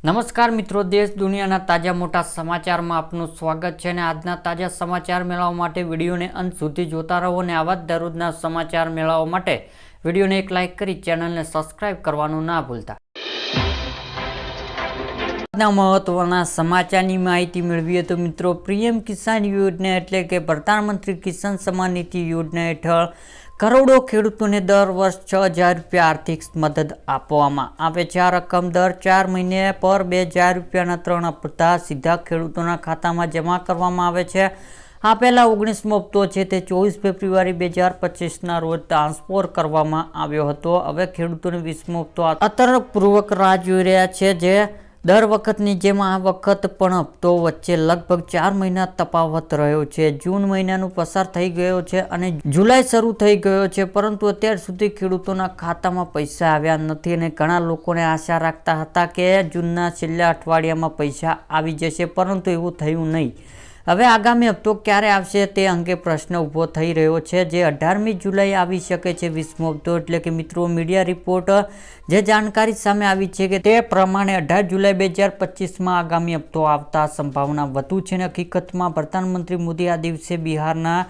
નમસ્કાર મિત્રો, દેશ દુનિયાના તાજા મોટા સમાચારમાં આપનું સ્વાગત છે અને આજના તાજા સમાચાર મેળવવા માટે વિડીયોને અંત સુધી જોતા રહો અને આવા જ દરરોજના સમાચાર મેળવવા માટે વિડીયોને એક લાઇક કરી ચેનલને સબસ્ક્રાઇબ કરવાનું ના ભૂલતા. આજના મહત્વના સમાચારની માહિતી મેળવીએ તો મિત્રો, પીએમ કિસાન યોજના એટલે કે પ્રધાનમંત્રી કિસાન સન્માન નિધિ યોજના હેઠળ કરોડો ખેડૂતોને દર વર્ષ 6,000 રૂપિયા આર્થિક મદદ આપવામાં આવે છે. આ રકમ દર 4 મહિને પર 2,000 રૂપિયાના 3 હપ્તા સીધા ખેડૂતોના ખાતામાં જમા કરવામાં આવે છે. આ પહેલા 19મો હપ્તો છે તે 24 ફેબ્રુઆરી 2025ના રોજ ટ્રાન્સફર કરવામાં આવ્યો હતો. હવે ખેડૂતોને 20મો હપ્તો આતરપૂર્વક રાહ જોઈ રહ્યા છે. જે દર વખતની જેમ આ વખત પણ હપ્તો વચ્ચે લગભગ 4 મહિના તફાવત રહ્યો છે. જૂન મહિનાનું પસાર થઈ ગયો છે અને જુલાઈ શરૂ થઈ ગયો છે, પરંતુ અત્યાર સુધી ખેડૂતોના ખાતામાં પૈસા આવ્યા નથી અને ઘણા લોકોને આશા રાખતા હતા કે જૂનના છેલ્લા અઠવાડિયામાં પૈસા આવી જશે, પરંતુ એવું થયું નહીં. હવે આગામી હપ્તો ક્યારે આવશે તે અંગે પ્રશ્ન ઊભો થઈ રહ્યો છે. જે 18મી જુલાઈ આવી શકે છે 20મો હપ્તો. એટલે કે મિત્રો, મીડિયા રિપોર્ટ જે જાણકારી સામે આવી છે કે તે પ્રમાણે 18 જુલાઈ 2025માં આગામી હપ્તો આવતા સંભાવના વધુ છે. હકીકતમાં પ્રધાનમંત્રી મોદી આ દિવસે બિહારના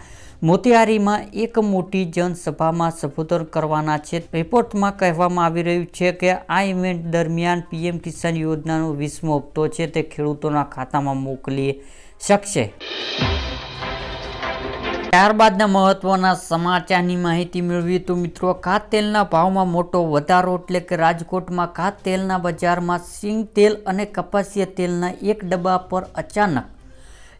મોતિહારીમાં એક મોટી જનસભામાં સંબોધન કરવાના છે. રિપોર્ટમાં કહેવામાં આવી રહ્યું છે કે આ ઇવેન્ટ દરમિયાન પીએમ કિસાન યોજનાનો 20મો હપ્તો છે તે ખેડૂતોના ખાતામાં મોકલી શકશે. ત્યારબાદના મહત્વના સમાચારની માહિતી મેળવીએ તો મિત્રો, ખાદ્ય તેલના ભાવમાં મોટો વધારો. એટલે કે રાજકોટમાં ખાદ્ય તેલના બજારમાં સિંગ તેલ અને કપાસિયા તેલના એક ડબ્બા પર અચાનક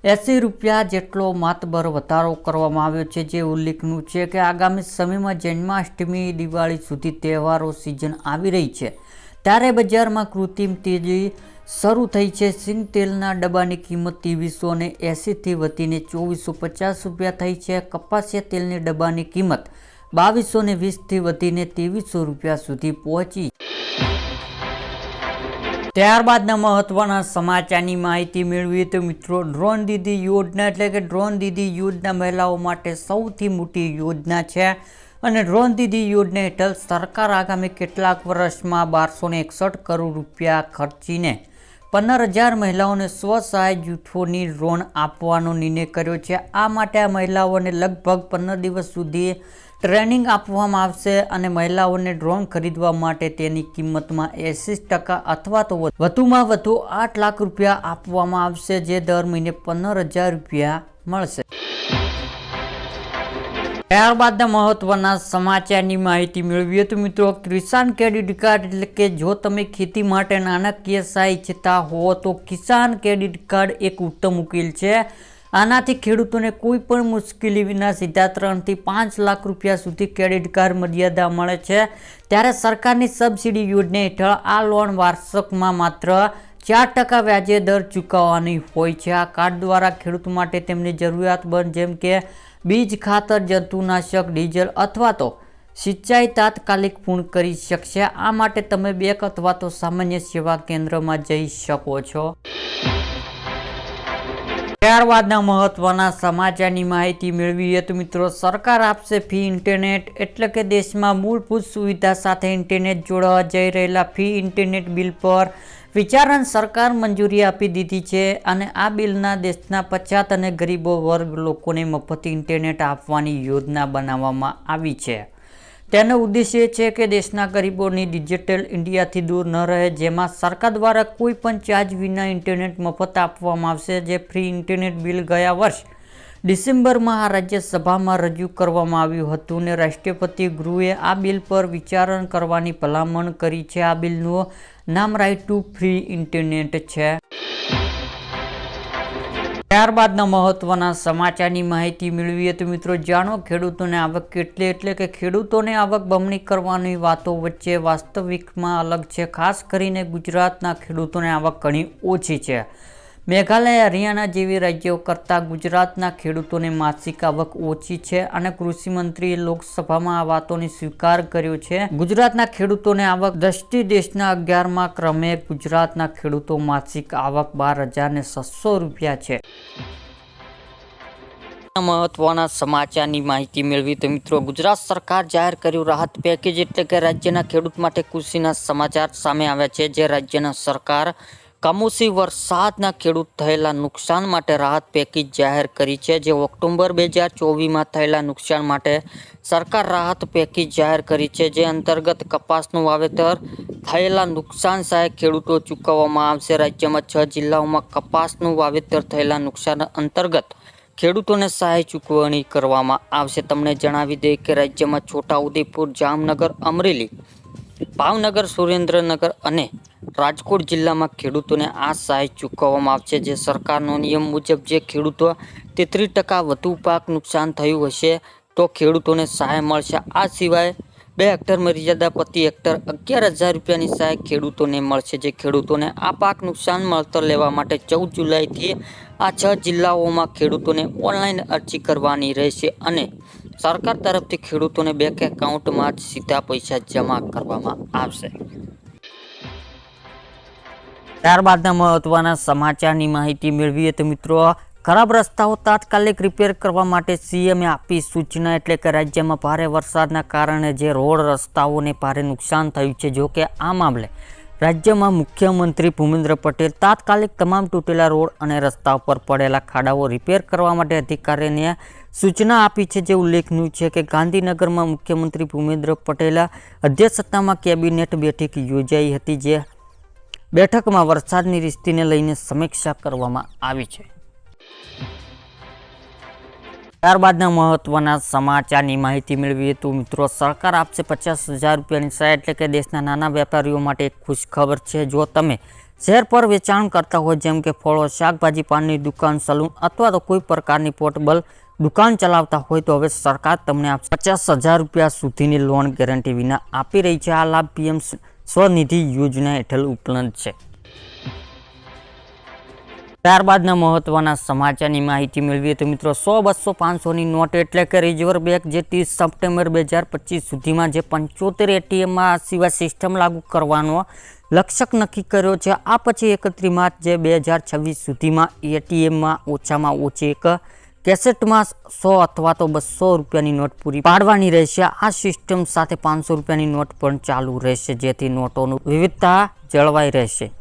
80 રૂપિયા જેટલો માતબર વધારો કરવામાં આવ્યો છે. જે ઉલ્લેખનીય છે કે આગામી સમયમાં જન્માષ્ટમી દિવાળી સુધી તહેવારો સિઝન આવી રહી છે, ત્યારે બજારમાં કૃત્રિમ તેજી શરૂ થઈ છે. સિંગ તેલના ડબ્બાની કિંમત 2380થી વધીને 2450 રૂપિયા થઈ છે. કપાસિયા તેલની ડબ્બાની કિંમત 2220થી વધીને 2300 રૂપિયા સુધી પહોંચી. ત્યારબાદના મહત્વના સમાચારની માહિતી મેળવીએ તો મિત્રો, ડ્રોન દીદી યોજના એટલે કે ડ્રોન દીદી યોજના મહિલાઓ માટે સૌથી મોટી યોજના છે અને ડ્રોન દીદી યોજના હેઠળ સરકાર આગામી કેટલાક વર્ષમાં 1261 કરોડ રૂપિયા ખર્ચીને 15,000 મહિલાઓને સ્વસહાય જૂથોની ડ્રોન આપવાનો નિર્ણય કર્યો છે. આ માટે આ મહિલાઓને લગભગ 15 દિવસ સુધી ટ્રેનિંગ આપવામાં આવશે અને મહિલાઓને ડ્રોન ખરીદવા માટે તેની કિંમતમાં 80% અથવા તો વધુમાં વધુ 8 લાખ રૂપિયા આપવામાં આવશે, જે દર મહિને 15,000 રૂપિયા મળશે. ત્યારબાદના મહત્વના સમાચારની માહિતી મેળવીએ તો મિત્રો, કિસાન ક્રેડિટ કાર્ડ એટલે કે જો તમે ખેતી માટે નાણાકીય સહાય ઈચ્છતા હો તો કિસાન ક્રેડિટ કાર્ડ એક ઉત્તમ ઉકેલ છે. આનાથી ખેડૂતોને કોઈ પણ મુશ્કેલી વિના સીધા 3 થી 5 લાખ રૂપિયા સુધી ક્રેડિટ કાર્ડ મર્યાદા મળે છે. ત્યારે સરકારની સબસિડી યોજના હેઠળ આ લોન વાર્ષિકમાં માત્ર 4% વ્યાજે દર ચૂકવવાની હોય છે. આ કાર્ડ દ્વારા ખેડૂત માટે તેમની જરૂરિયાતમંદ જેમ કે બીજ, ખાતર, જંતુનાશક, ડીઝલ અથવા તો સિંચાઈ તાત્કાલિક પૂર્ણ કરી શકશે. આ માટે તમે બેંક અથવા તો સામાન્ય સેવા કેન્દ્રમાં જઈ શકો છો. ત્યારબાદના મહત્વના સમાચારની માહિતી મેળવીએ તો મિત્રો, સરકાર આપશે ફ્રી ઇન્ટરનેટ એટલે કે દેશમાં મૂળભૂત સુવિધા સાથે ઇન્ટરનેટ જોડવા જઈ રહેલા ફ્રી ઇન્ટરનેટ બિલ પર વિચારણ સરકાર મંજૂરી આપી દીધી છે અને આ બિલના દેશના પછાત અને ગરીબો વર્ગ લોકોને મફત ઇન્ટરનેટ આપવાની યોજના બનાવવામાં આવી છે. તેનો ઉદ્દેશ્ય છે કે દેશના ગરીબોની ડિજિટલ ઇન્ડિયાથી દૂર ન રહે, જેમાં સરકાર દ્વારા કોઈ પણ ચાર્જ વિના ઇન્ટરનેટ મફત આપવામાં આવશે. જે ફ્રી ઇન્ટરનેટ બિલ ગયા વર્ષ ડિસેમ્બરમાં આ રાજ્યસભામાં રજૂ કરવામાં આવ્યું હતું અને રાષ્ટ્રપતિ ગૃહે આ બિલ પર વિચારણ કરવાની ભલામણ કરી છે. આ બિલનું નામ રાઇટ ટુ ફ્રી ઇન્ટરનેટ છે. ત્યારબાદના મહત્વના સમાચારની માહિતી મેળવીએ તો મિત્રો, જાણો ખેડૂતોને આવક કેટલી. એટલે કે ખેડૂતોને આવક બમણી કરવાની વાતો વચ્ચે વાસ્તવિકમાં અલગ છે. ખાસ કરીને ગુજરાતના ખેડૂતોને આવક ઘણી ઓછી છે. મેઘાલય, હરિયાણા જેવી રાજ્યો કરતાં ગુજરાતના ખેડૂતોની માસિક આવક ઓછી છે અને કૃષિમંત્રીએ લોકસભામાં આ વાતોને સ્વીકાર કર્યો છે. ગુજરાતના ખેડૂતોની આવક દ્રષ્ટિએ દેશના 11મા ક્રમે ગુજરાતના ખેડૂતો માસિક આવક 12,600 રૂપિયા છે. મહત્વના સમાચારની માહિતી મેળવી તો મિત્રો, ગુજરાત સરકાર જાહેર કર્યું રાહત પેકેજ એટલે કે રાજ્યના ખેડૂત માટે ખુશીના સમાચાર સામે આવ્યા છે. જે રાજ્યના સરકાર કમોસમી વરસાદના ખેડૂત થયેલા નુકસાન માટે રાહત પેકેજ જાહેર કરી છે। જે ઓક્ટોબર 2024માં થયેલા નુકસાન માટે સરકાર રાહત પેકેજ જાહેર કરી છે। જે અંતર્ગત કપાસનું વાવેતર થયેલા નુકસાન સહાય ખેડૂતો ચૂકવવામાં આવશે। રાજ્યમાં 6 જિલ્લાઓમાં કપાસનું વાવેતર થયેલા નુકસાન અંતર્ગત ખેડૂતોને સહાય ચૂકવણી કરવામાં આવશે। તમને જણાવી દઈએ કે રાજ્યમાં છોટાઉદેપુર, જામનગર, અમરેલી, ભાવનગર, સુરેન્દ્રનગર અને રાજકોટ જિલ્લામાં ખેડૂતોને આ સહાય ચૂકવવામાં આવશે। જે સરકારનો નિયમ મુજબ જે ખેડૂતો 33% વધુ પાક નુકસાન થયું હશે તો ખેડૂતોને સહાય મળશે। આ સિવાય 2 હેક્ટર મર્યાદા પ્રતિ હેક્ટર 11,000 રૂપિયાની સહાય ખેડૂતોને મળશે। જે ખેડૂતોને આ પાક નુકસાન વળતર લેવા માટે 14 જુલાઈથી આ 6 જિલ્લાઓમાં ખેડૂતોને ઓનલાઈન અરજી કરવાની રહેશે અને સરકાર તરફથી ખેડૂતોને બેંક એકાઉન્ટમાં જ સીધા પૈસા જમા કરવામાં આવશે। ત્યારબાદના મહત્વના સમાચારની માહિતી મેળવીએ તો મિત્રો, ખરાબ રસ્તાઓ તાત્કાલિક રિપેર કરવા માટે સીએમએ આપી સૂચના। એટલે કે રાજ્યમાં ભારે વરસાદના કારણે જે રોડ રસ્તાઓને ભારે નુકસાન થયું છે। જો કે આ મામલે રાજ્યમાં મુખ્યમંત્રી ભૂપેન્દ્ર પટેલ તાત્કાલિક તમામ તૂટેલા રોડ અને રસ્તા પર પડેલા ખાડાઓ રિપેર કરવા માટે અધિકારીઓને સૂચના આપી છે। જે ઉલ્લેખનીય છે કે ગાંધીનગરમાં મુખ્યમંત્રી ભૂપેન્દ્ર પટેલ અધ્યક્ષતામાં કેબિનેટ બેઠક યોજાઈ હતી। જે બેઠકમાં વરસાદની સ્થિતિને લઈને સમીક્ષા કરવામાં આવી છે। ત્યારબાદના મહત્વના સમાચારની માહિતી મેળવીએ તો મિત્રો, સરકાર આપશે 50,000 રૂપિયાની સહાય। એટલે કે દેશના નાના વેપારીઓ માટે એક ખુશખબર છે। જો તમે શહેર પર વેચાણ કરતા હોય, જેમ કે ફળો, શાકભાજી, પાનની દુકાન, સલૂન અથવા તો કોઈ પ્રકારની પોર્ટેબલ દુકાન ચલાવતા હોય તો હવે સરકાર તમને આપશે 50,000 રૂપિયા સુધીની લોન ગેરંટી વિના આપી રહી છે। આ લાભ પીએમ સ્વનિધિ યોજના હેઠળ ઉપલબ્ધ છે। ત્યારબાદના મહત્વના સમાચારની માહિતી મેળવીએ તો મિત્રો, 100, 200, 500ની નોટ એટલે કે રિઝર્વ બેંક જે 30 સપ્ટેમ્બર 2025 સુધીમાં જે 75 એટીએમમાં આ સિવાય સિસ્ટમ લાગુ કરવાનો લક્ષ્ય નક્કી કર્યો છે। આ પછી 31 માર્ચ જે 2026 સુધીમાં એટીએમમાં ઓછામાં ઓછી એક કેસેટમાં 100 અથવા તો 200 રૂપિયાની નોટ પૂરી પાડવાની રહેશે। આ સિસ્ટમ સાથે 500 રૂપિયાની નોટ પણ ચાલુ રહેશે, જેથી નોટોનું વિવિધતા જળવાઈ રહેશે।